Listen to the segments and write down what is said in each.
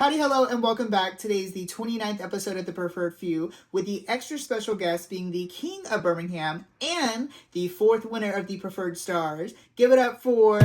Howdy, hello, and welcome back. Today is the 29th episode of The Preferred Few, with the extra special guest being the King of Birmingham and the fourth winner of the Preferred Stars. Give it up for...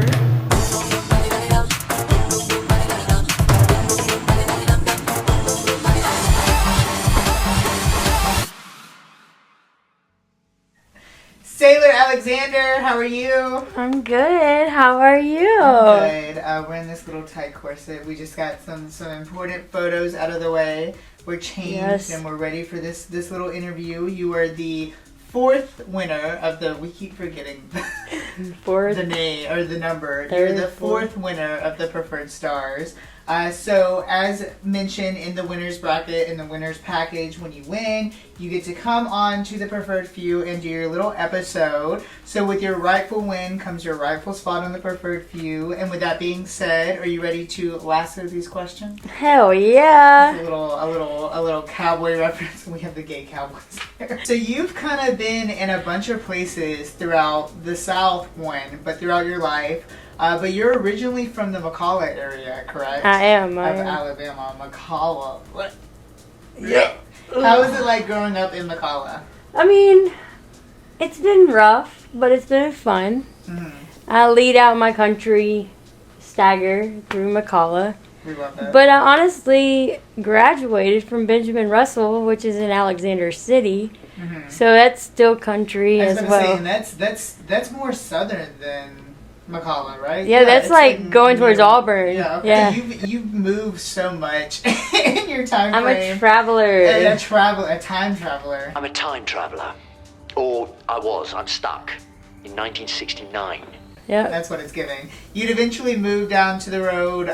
Saylor Alexander, how are you? I'm good. How are you? I'm good. We're in this little tight corset. We just got some important photos out of the way. We're changed and we're ready for this little interview. You are the fourth winner of the... We keep forgetting the name or the number. You're the fourth winner of the Preferred Stars. So as mentioned in the winner's bracket, in the winner's package, when you win, you get to come on to the Preferred Few and do your little episode. So with your rightful win comes your rightful spot on the Preferred Few. And with that being said, are you ready to lasso these questions? Hell yeah! It's a little cowboy reference. We have the gay cowboys there. So you've kind of been in a bunch of places throughout the South, but throughout your life. But you're originally from the McCalla area, correct? I am. Alabama. McCalla. What? Yeah. How is it like growing up in McCalla? I mean, it's been rough, but it's been fun. Mm-hmm. I lead out my country stagger through McCalla. We love that. But I honestly graduated from Benjamin Russell, which is in Alexander City. Mm-hmm. So that's still country as well. Saying, that's more southern than McCalla, right? Yeah, that's like going towards Auburn. Yeah, okay. Yeah. You've moved so much in your time frame. I'm a traveler. A time traveler. I'm a time traveler. Or I was. I'm stuck in 1969. Yeah. That's what it's giving. You'd eventually move down to the road,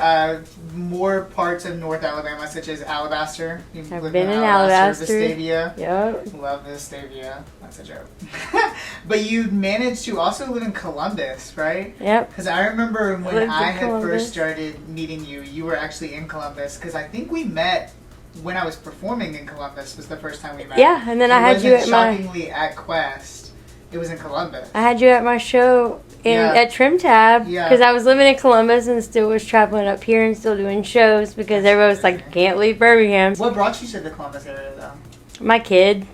more parts of North Alabama, such as Alabaster. I've been in Alabaster. Vestavia. Yep. Love Vestavia. That's a joke. But you managed to also live in Columbus, right? Yep. Because I remember when I had first started meeting you, you were actually in Columbus. Because I think we met when I was performing in Columbus was the first time we met. Yeah, and then I had you at shockingly at Quest. It was in Columbus. I had you at my show at Trim Tab because I was living in Columbus and still was traveling up here and still doing shows because everyone was like, you can't leave Birmingham. What brought you to the Columbus area though? My kid.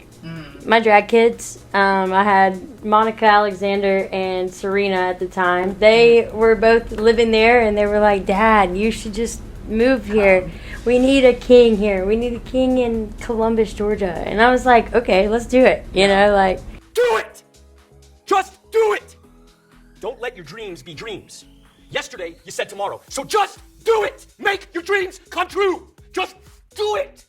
My drag kids. I had Monica Alexander and Serena at the time. They were both living there and they were like, Dad, you should just move here. We need a king here. We need a king in Columbus, Georgia. And I was like, okay, let's do it. You know, like. Do it! Just do it! Don't let your dreams be dreams. Yesterday, you said tomorrow. So just do it! Make your dreams come true! Just do it!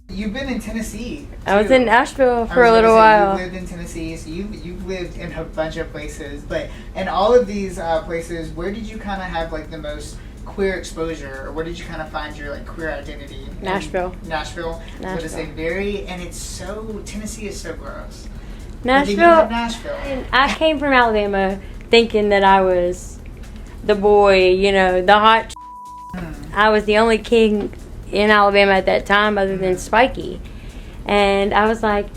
You've been in Tennessee, too. I was in Nashville for a little while. You lived in Tennessee, so you've lived in a bunch of places. But in all of these places, where did you kind of have like the most queer exposure, or where did you kind of find your like queer identity? Nashville. Nashville. I was going to say and it's so, Tennessee is so gross. Nashville. I came from Alabama thinking that I was the boy, you know, the hot. I was the only king in Alabama at that time other than Spikey. And I was like,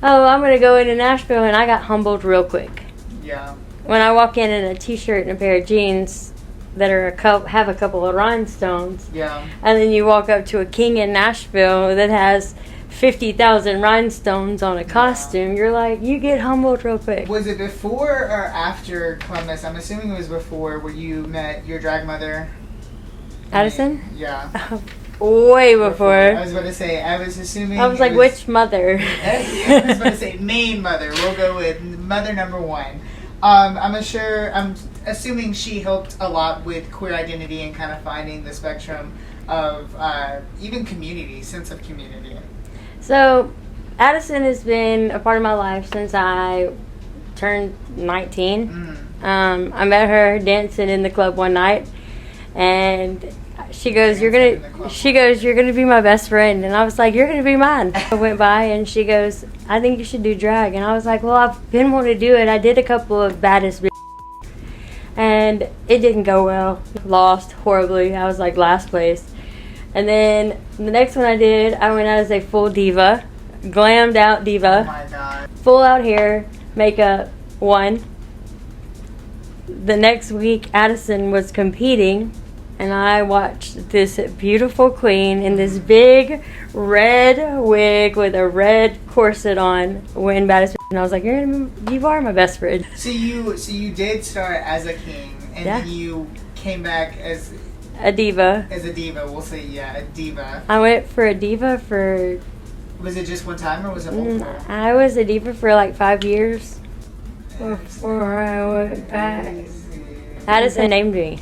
oh, I'm going to go into Nashville, and I got humbled real quick. Yeah. When I walk in a t-shirt and a pair of jeans that are have a couple of rhinestones. Yeah. And then you walk up to a king in Nashville that has 50,000 rhinestones on a costume. You're like, you get humbled real quick. Was it before or after Columbus? I'm assuming it was before, where you met your drag mother. Addison? Yeah. Way before. I was about to say, I was assuming. I was like, which mother? I was about to say main mother. We'll go with mother number one. I'm assuming she helped a lot with queer identity and kind of finding the spectrum of even community, sense of community. So, Addison has been a part of my life since I turned 19. I met her dancing in the club one night, and she goes, "You're gonna be my best friend," and I was like, "You're gonna be mine." I went by, and she goes, "I think you should do drag," and I was like, "Well, I've been wanting to do it. I did a couple of baddest and it didn't go well. Lost horribly. I was like last place. And then the next one I did, I went out as a full diva, glammed out diva. Oh my God. Full out hair, makeup, won. The next week, Addison was competing and I watched this beautiful queen in this big red wig with a red corset on win Baddest, and I was like, you are my best friend. So you did start as a king, and then you came back as a diva. As a diva, we'll say a diva. I went for a diva for. Was it just one time or was it multiple? I was a diva for like 5 years before I went back. Addison named me.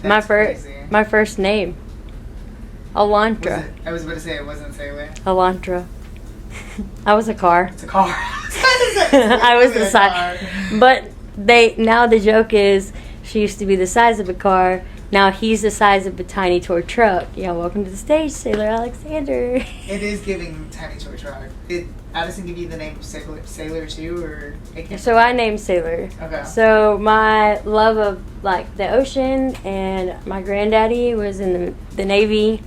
My first name. Elantra. I was about to say it wasn't Saylor. Elantra. I was a car. It's a car. I was the size. But now the joke is she used to be the size of a car. Now he's the size of a tiny toy truck. Yeah, welcome to the stage, Saylor Alexander. It is giving tiny toy truck. Did Addison give you the name Saylor too, or? So I named Saylor. Okay. So my love of like the ocean, and my granddaddy was in the Navy,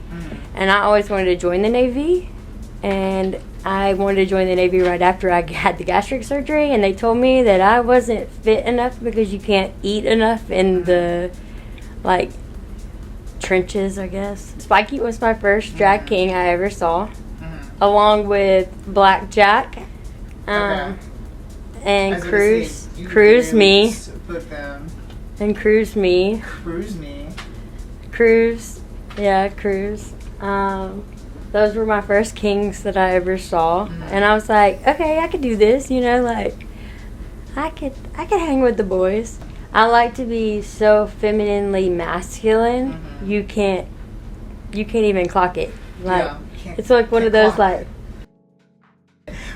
and I always wanted to join the Navy, and I wanted to join the Navy right after I had the gastric surgery, and they told me that I wasn't fit enough because you can't eat enough in the like trenches, I guess. Spikey was my first drag king I ever saw, along with Blackjack, and Cruise Me, and Cruise Me, Cruise. Those were my first kings that I ever saw, and I was like, okay, I could do this, like I could hang with the boys. I like to be so femininely masculine. You can't even clock it. Like it's like one of those like.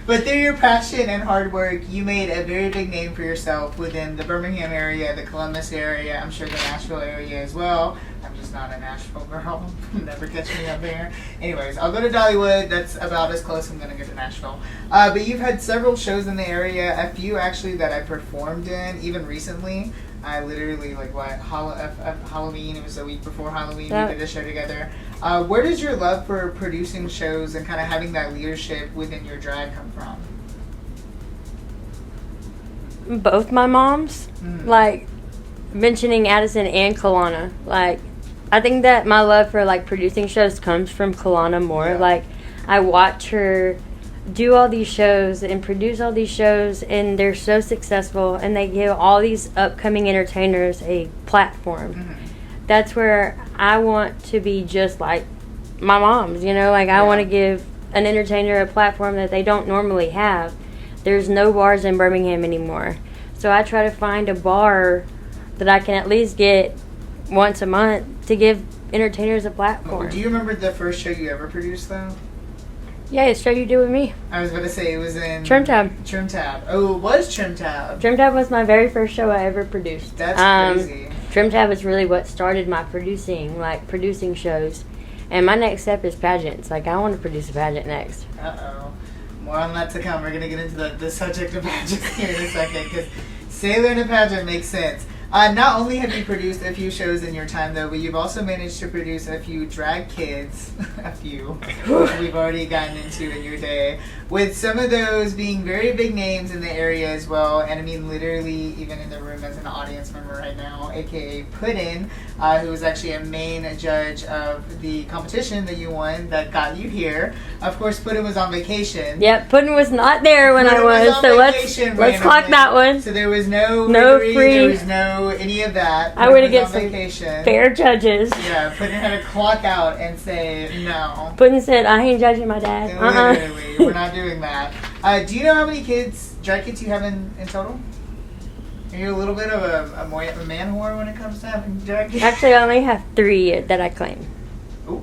But through your passion and hard work, you made a very big name for yourself within the Birmingham area, the Columbus area, I'm sure the Nashville area as well. I'm just not a Nashville girl. Never catch me up there. Anyways, I'll go to Dollywood. That's about as close I'm going to get to Nashville. But you've had several shows in the area, a few actually that I performed in, even recently. I literally, Halloween, it was a week before Halloween, we did a show together. Where does your love for producing shows and kind of having that leadership within your drag come from? Both my moms. Like, mentioning Addison and Kalana. Like, I think that my love for, like, producing shows comes from Kalana more. Yeah. Like, I watch her do all these shows and produce all these shows, and they're so successful, and they give all these upcoming entertainers a platform. That's where I want to be just like my moms, I want to give an entertainer a platform that they don't normally have. There's no bars in Birmingham anymore, so I try to find a bar that I can at least get once a month to give entertainers a platform. Do you remember the first show you ever produced though? Yeah, it's Show You Do With Me. I was about to say it was in... Trim Tab. Oh, it was Trim Tab. Trim Tab was my very first show I ever produced. That's crazy. Trim Tab is really what started my producing shows. And my next step is pageants. I want to produce a pageant next. Uh-oh. More on that to come. We're going to get into the subject of pageants here in a second, because Saylor in a pageant makes sense. Not only have you produced a few shows in your time, though, but you've also managed to produce a few drag kids, a few, which we've already gotten into in your day, with some of those being very big names in the area as well, and I mean literally even in the room as an audience member right now, aka Puddin', who was actually a main judge of the competition that you won that got you here. Of course, Puddin' was on vacation. Yep, Puddin' was not there when I was, so let's clock that one. So there was no free, there was no any of that. I would have get some fair judges. Yeah, Puddin' had to clock out and say no. Puddin' said, I ain't judging my dad. Literally, we're not doing that. Do you know how many drag kids you have in total? Are you a little bit of a man whore when it comes to having drag kids? Actually, I only have 3 that I claim. Ooh,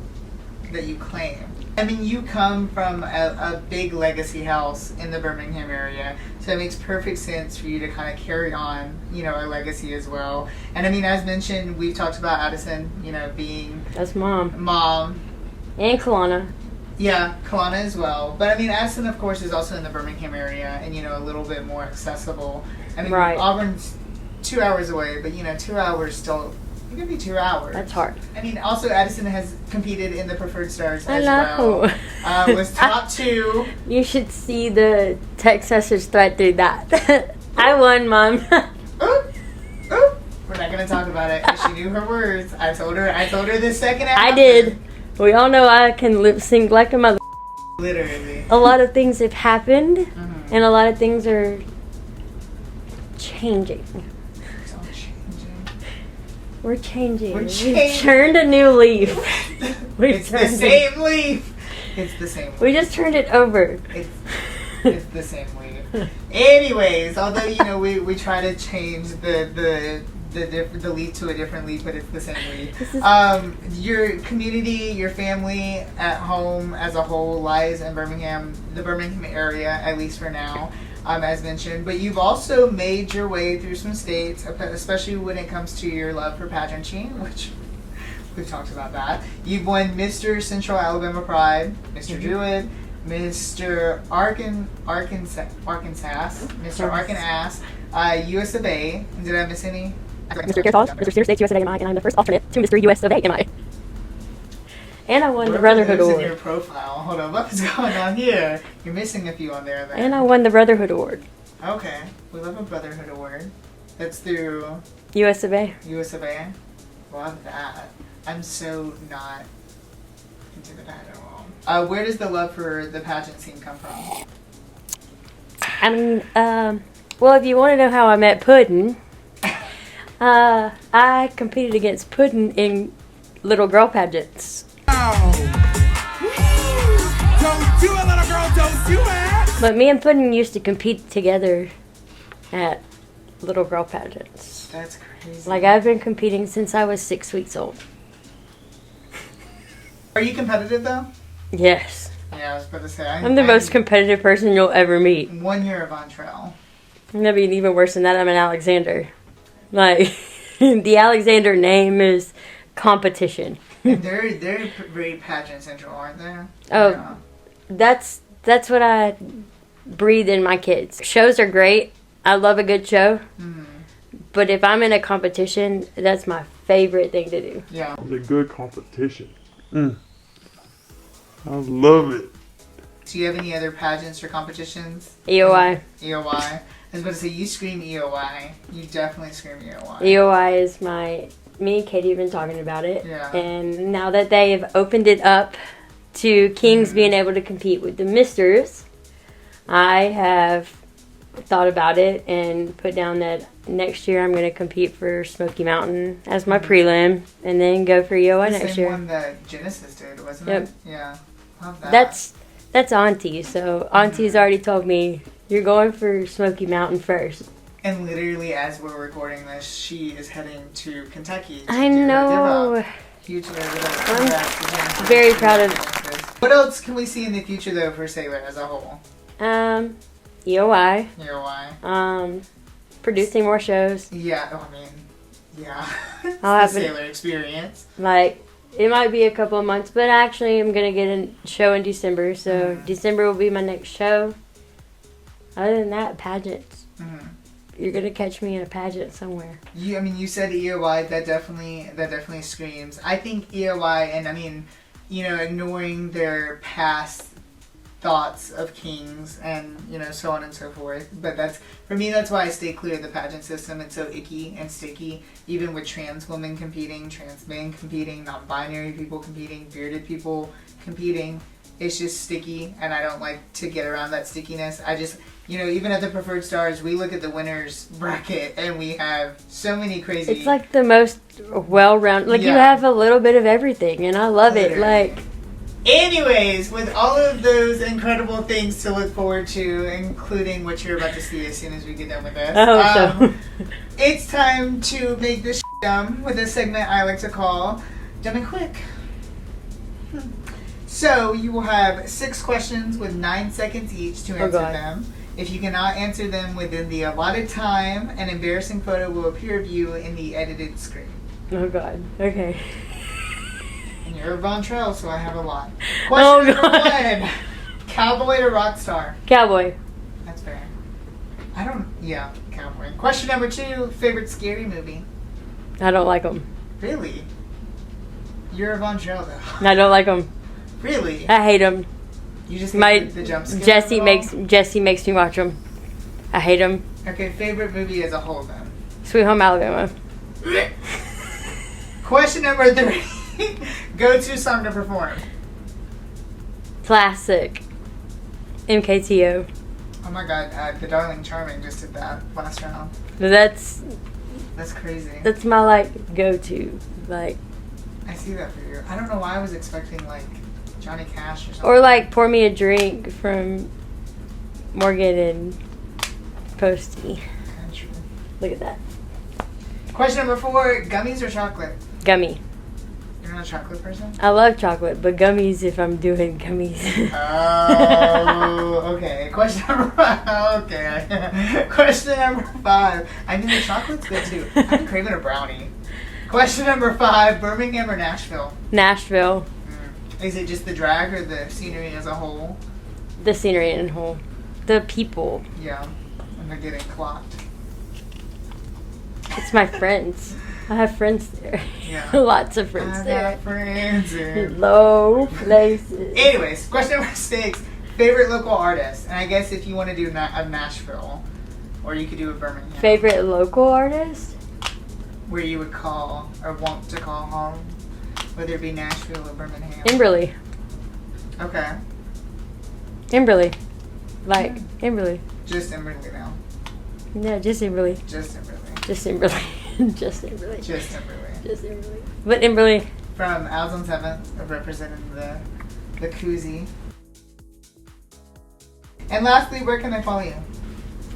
that you claim. I mean, you come from a big legacy house in the Birmingham area, so it makes perfect sense for you to kind of carry on, a legacy as well. And I mean, as mentioned, we've talked about Addison, being... That's mom. And Kalana. Yeah, Kalana as well. But I mean, Addison, of course, is also in the Birmingham area and, a little bit more accessible. I mean, right. Auburn's 2 hours away, but, 2 hours still... It could be 2 hours. That's hard. I mean, also Addison has competed in the Preferred Stars as well. Was top 2. You should see the text message thread through that. I won, Mom. We're not going to talk about it because she knew her words. I told her the second half. I did. We all know I can lip sync like a mother. Literally. A lot of things have happened, and a lot of things are changing. It's all changing. We're changing. We're We've changing. turned a new leaf. It's the same leaf. It's the same leaf. We just turned it over. It's the same leaf. Anyways, although, you know, we try to change the leaf to a different leaf, but it's the same leaf. Your community, your family at home as a whole lies in Birmingham, the Birmingham area, at least for now, as mentioned. But you've also made your way through some states, especially when it comes to your love for pageantry, which we've talked about that. You've won Mr. Central Alabama Pride, Mr. Druid, Mr. Arkansas, Mr. Arkansas, US of A. Did I miss any? Mr. Carroll, Mr. Cedar States, US of A, and I'm the first alternate to Mr. US of A, And I won the Brotherhood in Award. your profile. Hold on, what is going on here? You're missing a few on there. Then. And I won the Brotherhood Award. Okay, we love a Brotherhood Award. That's through US of A. US of A. Love that. I'm so not into the pageant world. Where does the love for the pageant scene come from? I mean, well, if you want to know how I met Puddin', I competed against Puddin' in little girl pageants. Don't do it, little girl, don't do it! But me and Puddin' used to compete together at little girl pageants. That's crazy. Like, I've been competing since I was 6 weeks old. Are you competitive though? Yes. Yeah, I was about to say. I'm the most competitive person you'll ever meet. 1 year of Entrell. And that'd be even worse than that. I'm an Alexander. Like, the Alexander name is competition. And they're very pageant central, aren't they? Oh, Yeah. that's what I breathe in my kids. Shows are great. I love a good show. But if I'm in a competition, that's my favorite thing to do. Yeah. It's a good competition. I love it. Do you have any other pageants or competitions? EOI. EOI. I was about to say, you scream EOI. You definitely scream EOI. EOI is me and Katie have been talking about it. Yeah. And now that they have opened it up to Kings being able to compete with the Misters, I have thought about it and put down that next year I'm going to compete for Smoky Mountain as my prelim and then go for EOI next Same year. one that Genesis did, wasn't Yep. it? Yeah. Love that. That's Auntie. So Auntie's already told me you're going for Smoky Mountain first. And literally, as we're recording this, she is heading to Kentucky. To I do her know. diva. Huge congrats again. Very proud of. What else can we see in the future, though, for Saylor as a whole? EOI. EOI. Producing more shows. Yeah, I mean, yeah. It's I'll have the it- Saylor experience. Like, it might be a couple of months, but actually I'm going to get a show in December. So December will be my next show. Other than that, pageants. You're going to catch me in a pageant somewhere. You said EOI, that definitely screams. I think EOI, and I mean, ignoring their past thoughts of Kings and, so on and so forth. But for me, that's why I stay clear of the pageant system. It's so icky and sticky, even with trans women competing, trans men competing, non-binary people competing, bearded people competing. It's just sticky, and I don't like to get around that stickiness. I just, even at the Preferred Stars, we look at the winners bracket, and we have so many crazy... It's like the most well-rounded. Like, you have a little bit of everything, and I love it. Like... Anyways, with all of those incredible things to look forward to, including what you're about to see as soon as we get done with this, it's time to make this dumb with a segment I like to call Dumb and Quick. So, you will have 6 questions with 9 seconds each to answer them. If you cannot answer them within the allotted time, an embarrassing photo will appear of you in the edited screen. Oh, God. Okay. And you're Von Trail, so I have a lot. Question number 1. Cowboy or rock star? Cowboy. That's fair. Cowboy. Question number 2. Favorite scary movie? I don't like them. Really? You're a Von Trail, though. I don't like them. Really? I hate them. You just hate the jump scare? Jesse makes me watch them. I hate them. Okay, favorite movie as a whole, then? Sweet Home Alabama. Question number 3. Go-to song to perform. Classic. MKTO. Oh my god, the Darling Charming just did that last round. That's crazy. That's my like go-to. Like, I see that for you. I don't know why I was expecting like Johnny Cash or something. or like Pour Me a Drink from Morgan and Posty. Country. Look at that. Question number 4. Gummies or chocolate? Gummy. You're not a chocolate person? I love chocolate, but gummies if I'm doing gummies. Oh, okay. Question number 5. Okay. Question number 5. I mean, the chocolate's good too. I'm craving a brownie. Question number 5. Birmingham or Nashville? Nashville. Is it just the drag or the scenery as a whole? The scenery in whole. The people. Yeah. And they're getting clocked. It's my friends. I have friends there. Yeah. Lots of friends I there. got friends in Low places. Anyways, question number 6. Favorite local artist? And I guess if you want to do a Nashville, or you could do a Birmingham. Favorite local artist? Where you would call, or want to call home. Whether it be Nashville or Birmingham. Emberly. Okay. Emberly. Like, Emberly. Just Emberly now. Yeah, just Emberly. Just Emberly. Just Emberly. Just Emberly. Just Emberly. Just Emberly. But Emberly. From Owls on 7th, representing the koozie. And lastly, where can I follow you?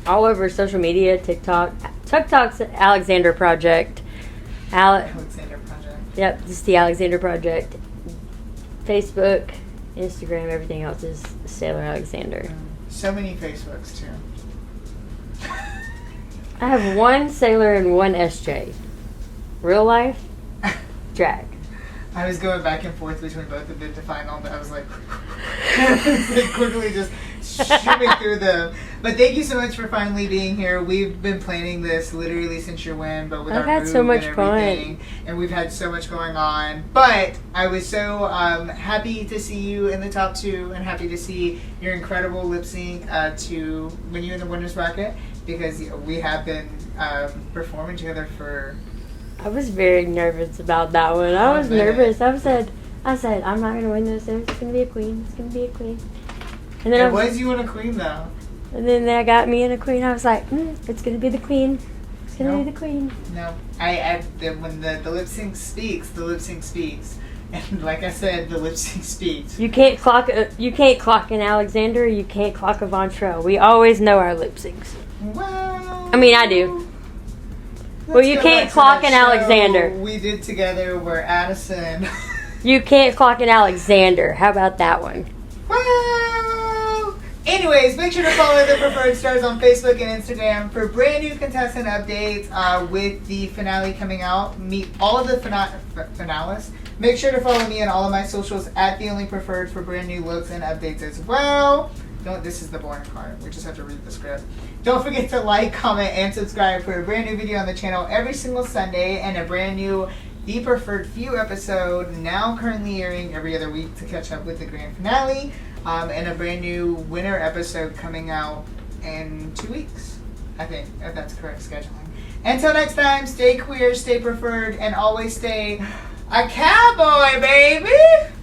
All over social media, TikTok. TikTok's Alexander Project. Alexander Project. Yep, this is the Alexander Project. Facebook, Instagram, everything else is Saylor Alexander. So many Facebooks too. I have one Sailor and one SJ. Real life, drag. I was going back and forth between both of them to find all, but I was like, quickly just shooting through them. But thank you so much for finally being here. We've been planning this literally since your win, but with I've our had move so much and fun. everything, and we've had so much going on. But I was so happy to see you in the top 2, and happy to see your incredible lip sync to win you in the winners bracket, because we have been performing together for. I was very nervous about that one. I was nervous. I said, I'm not gonna win this. It's gonna be a queen. It's gonna be a queen. And then It was you and a queen though. And then they got me and a queen. I was like, it's gonna be the queen. It's gonna be the queen. No, when the lip sync speaks, the lip sync speaks, and like I said, the lip sync speaks. You can't clock an Alexander. You can't clock a Von Trell. We always know our lip syncs. Well, I mean, I do. Well, you can't clock an Alexander. We did together where Addison. You can't clock an Alexander. How about that one? Well, anyways, make sure to follow the Preferred Stars on Facebook and Instagram for brand new contestant updates with the finale coming out. Meet all of the finalists. Make sure to follow me on all of my socials at The Only Preferred for brand new looks and updates as well. This is the boring part. We just have to read the script. Don't forget to like, comment, and subscribe for a brand new video on the channel every single Sunday, and a brand new The Preferred Few episode now currently airing every other week to catch up with the grand finale, and a brand new winner episode coming out in 2 weeks, I think, if that's correct scheduling. Until next time, stay queer, stay preferred, and always stay a cowboy, baby!